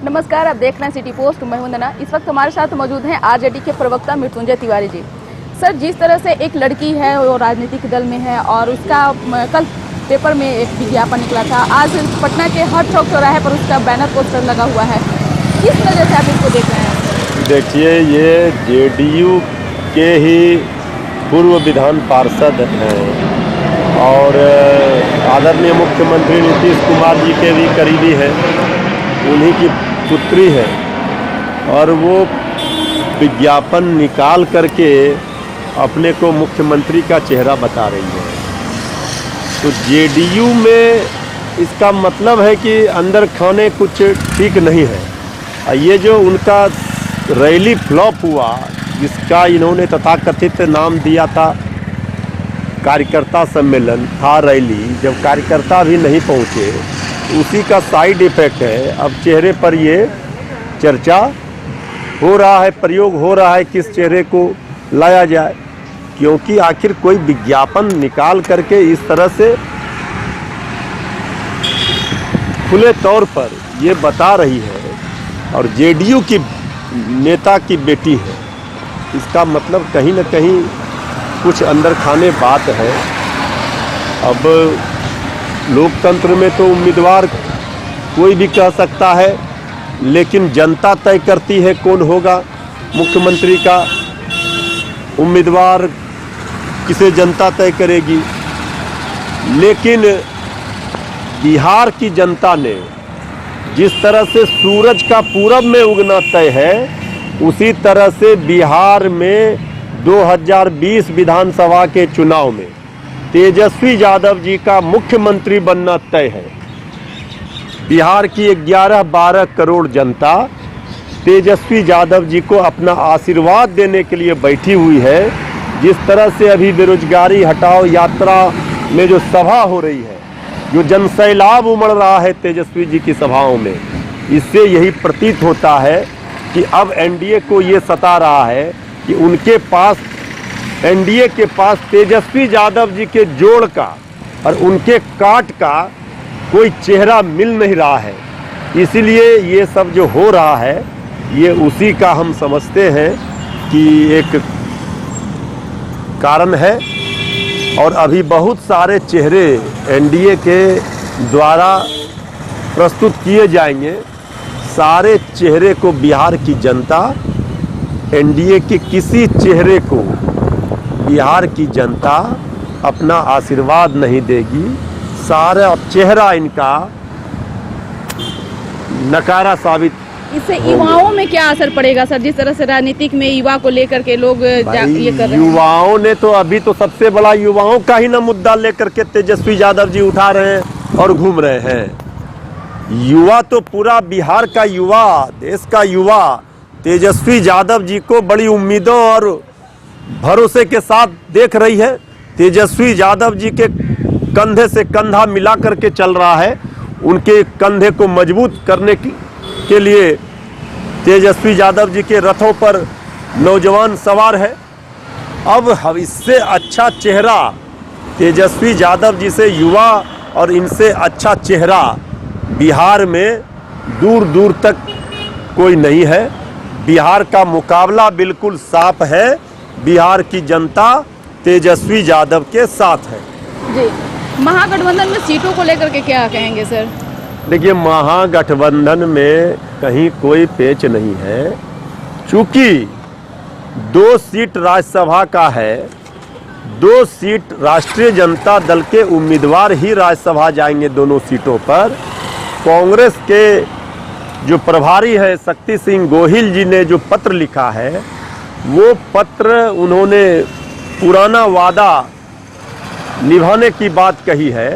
नमस्कार, आप देख रहे हैं सिटी पोस्ट। मैं वंदना। इस वक्त हमारे साथ मौजूद हैं आरजेडी के प्रवक्ता मृत्युंजय तिवारी जी। सर, जिस तरह से एक लड़की है वो राजनीतिक दल में है और उसका कल पेपर में एक विज्ञापन निकला था, आज पटना के हर चौक चौराहे पर उसका बैनर पोस्टर लगा हुआ है, किस वजह से आप इसको देख रहे हैं? देखिए, ये जेडीयू के ही पूर्व विधान पार्षद हैं और आदरणीय मुख्यमंत्री नीतीश कुमार जी के भी करीबी हैं, उन्हीं की पुत्री है और वो विज्ञापन निकाल करके अपने को मुख्यमंत्री का चेहरा बता रही है। तो जेडीयू में इसका मतलब है कि अंदर खाने कुछ ठीक नहीं है। ये जो उनका रैली फ्लॉप हुआ, जिसका इन्होंने तथाकथित नाम दिया था कार्यकर्ता सम्मेलन, था रैली, जब कार्यकर्ता भी नहीं पहुँचे, उसी का साइड इफ़ेक्ट है। अब चेहरे पर ये चर्चा हो रहा है, प्रयोग हो रहा है किस चेहरे को लाया जाए, क्योंकि आखिर कोई विज्ञापन निकाल करके इस तरह से खुले तौर पर ये बता रही है और जेडीयू की नेता की बेटी है, इसका मतलब कहीं ना कहीं कुछ अंदर खाने बात है। अब लोकतंत्र में तो उम्मीदवार कोई भी कह सकता है, लेकिन जनता तय करती है कौन होगा मुख्यमंत्री का उम्मीदवार, किसे जनता तय करेगी। लेकिन बिहार की जनता ने जिस तरह से सूरज का पूरब में उगना तय है, उसी तरह से बिहार में 2020 विधानसभा के चुनाव में तेजस्वी यादव जी का मुख्यमंत्री बनना तय है। बिहार की 11-12 करोड़ जनता तेजस्वी यादव जी को अपना आशीर्वाद देने के लिए बैठी हुई है। जिस तरह से अभी बेरोजगारी हटाओ यात्रा में जो सभा हो रही है, जो जनसैलाब उमड़ रहा है तेजस्वी जी की सभाओं में, इससे यही प्रतीत होता है कि अब एनडीए को ये सता रहा है कि उनके पास, एनडीए के पास तेजस्वी यादव जी के जोड़ का और उनके काट का कोई चेहरा मिल नहीं रहा है। इसीलिए ये सब जो हो रहा है, ये उसी का हम समझते हैं कि एक कारण है। और अभी बहुत सारे चेहरे एनडीए के द्वारा प्रस्तुत किए जाएंगे। सारे चेहरे को बिहार की जनता, एनडीए के किसी चेहरे को बिहार की जनता अपना आशीर्वाद नहीं देगी। सारा चेहरा इनका नकारा साबित। इससे युवाओं में क्या असर पड़ेगा सर, जिस तरह से राजनीतिक में युवा को लेकर के लोग ये कर रहे हैं? युवाओं ने तो अभी तो सबसे बड़ा युवाओं का ही ना मुद्दा लेकर के तेजस्वी यादव जी उठा रहे हैं और घूम रहे हैं। युवा तो पूरा बिहार का युवा, देश का युवा तेजस्वी यादव जी को बड़ी उम्मीदों और भरोसे के साथ देख रही है। तेजस्वी यादव जी के कंधे से कंधा मिला करके चल रहा है। उनके कंधे को मजबूत करने के लिए तेजस्वी यादव जी के रथों पर नौजवान सवार है। अब इससे अच्छा चेहरा तेजस्वी यादव जी से युवा और इनसे अच्छा चेहरा बिहार में दूर दूर तक कोई नहीं है। बिहार का मुकाबला बिल्कुल साफ है। बिहार की जनता तेजस्वी यादव के साथ है। जी, महागठबंधन में सीटों को लेकर के क्या कहेंगे सर? देखिए, महागठबंधन में कहीं कोई पेच नहीं है, चूंकि 2 सीट राज्यसभा का है, 2 सीट राष्ट्रीय जनता दल के उम्मीदवार ही राज्यसभा जाएंगे। दोनों सीटों पर कांग्रेस के जो प्रभारी है शक्ति सिंह गोहिल जी ने जो पत्र लिखा है, वो पत्र उन्होंने पुराना वादा निभाने की बात कही है।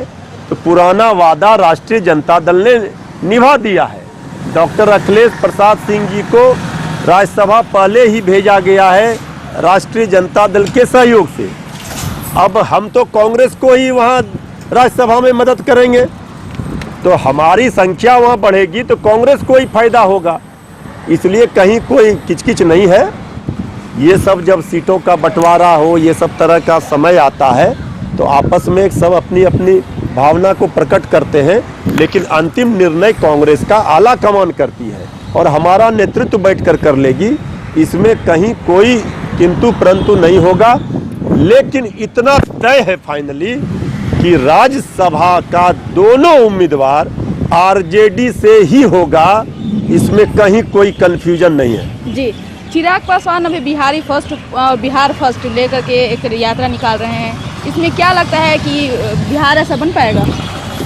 तो पुराना वादा राष्ट्रीय जनता दल ने निभा दिया है। डॉक्टर अखिलेश प्रसाद सिंह जी को राज्यसभा पहले ही भेजा गया है राष्ट्रीय जनता दल के सहयोग से। अब हम तो कांग्रेस को ही वहाँ राज्यसभा में मदद करेंगे, तो हमारी संख्या वहाँ बढ़ेगी तो कांग्रेस को ही फायदा होगा। इसलिए कहीं कोई किचकिच नहीं है। ये सब जब सीटों का बंटवारा हो, ये सब तरह का समय आता है, तो आपस में सब अपनी अपनी भावना को प्रकट करते हैं, लेकिन अंतिम निर्णय कांग्रेस का आला कमान करती है। और हमारा नेतृत्व बैठकर कर लेगी, इसमें कहीं कोई किंतु परंतु नहीं होगा। लेकिन इतना तय है फाइनली कि राज्यसभा का दोनों उम्मीदवार आरजेडी से ही होगा, इसमें कहीं कोई कंफ्यूजन नहीं है। जी, चिराग पासवान अभी बिहार फर्स्ट लेकर के एक यात्रा निकाल रहे हैं, इसमें क्या लगता है कि बिहार ऐसा बन पाएगा?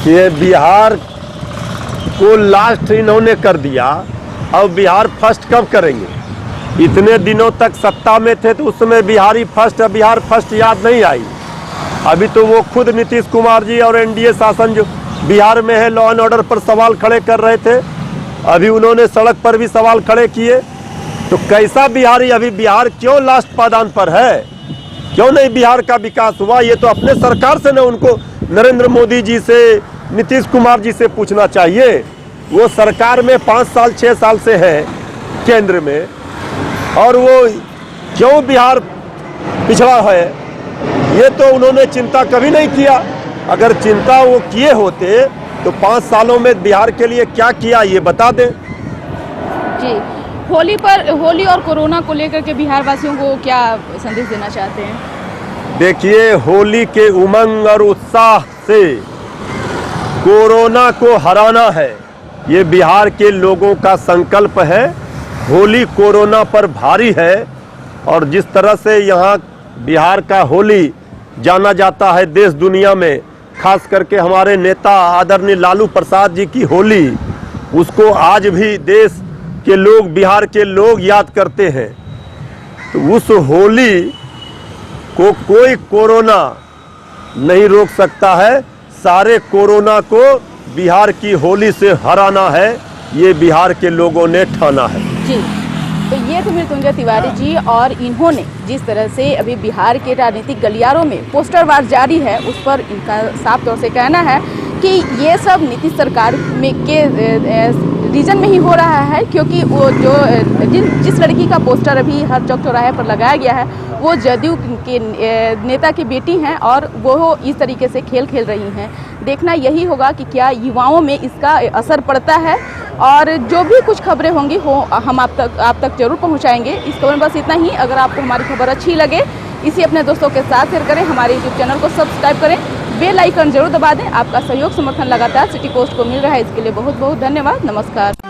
ये बिहार को लास्ट इन्होंने कर दिया, अब बिहार फर्स्ट कब करेंगे? इतने दिनों तक सत्ता में थे तो उस समय बिहार फर्स्ट याद नहीं आई। अभी तो वो खुद नीतीश कुमार जी और एनडीए शासन जो बिहार में है लॉ एंड ऑर्डर पर सवाल खड़े कर रहे थे, अभी उन्होंने सड़क पर भी सवाल खड़े किए। तो कैसा बिहारी, अभी बिहार क्यों लास्ट पायदान पर है? क्यों नहीं बिहार का विकास हुआ? ये तो अपने सरकार से ना उनको नरेंद्र मोदी जी से, नीतीश कुमार जी से पूछना चाहिए। वो सरकार में 5 साल 6 साल से है केंद्र में, और वो क्यों बिहार पिछड़ा है, ये तो उन्होंने चिंता कभी नहीं किया। अगर चिंता वो किए होते तो 5 सालों में बिहार के लिए क्या किया ये बता दें। जी, होली और कोरोना को लेकर के बिहार वासियों को क्या संदेश देना चाहते हैं? देखिए, होली के उमंग और उत्साह से कोरोना को हराना है, ये बिहार के लोगों का संकल्प है। होली कोरोना पर भारी है, और जिस तरह से यहाँ बिहार का होली जाना जाता है देश दुनिया में, खास करके हमारे नेता आदरणीय लालू प्रसाद जी की होली, उसको आज भी देश के लोग, बिहार के लोग याद करते हैं। तो उस होली को कोई कोरोना नहीं रोक सकता है। सारे कोरोना को बिहार की होली से हराना है, ये बिहार के लोगों ने ठाना है। जी, तो ये थे मृत्युंजय तिवारी जी, और इन्होंने जिस तरह से अभी बिहार के राजनीतिक गलियारों में पोस्टर वार जारी है, उस पर इनका साफ तौर से कहना है कि ये सब नीतीश सरकार में के रीजन में ही हो रहा है, क्योंकि वो जिस लड़की का पोस्टर अभी हर चौक चौराहे पर लगाया गया है, वो जदयू के नेता की बेटी हैं, और वो इस तरीके से खेल खेल रही हैं। देखना यही होगा कि क्या युवाओं में इसका असर पड़ता है, और जो भी कुछ खबरें होंगी हम आप तक जरूर पहुंचाएंगे। इस खबर में बस इतना ही। अगर आपको हमारी खबर अच्छी लगे, इसे अपने दोस्तों के साथ शेयर करें, हमारे यूट्यूब चैनल को सब्सक्राइब करें, बेल आइकन जरूर दबा दें। आपका सहयोग समर्थन लगातार सिटी पोस्ट को मिल रहा है, इसके लिए बहुत बहुत धन्यवाद। नमस्कार।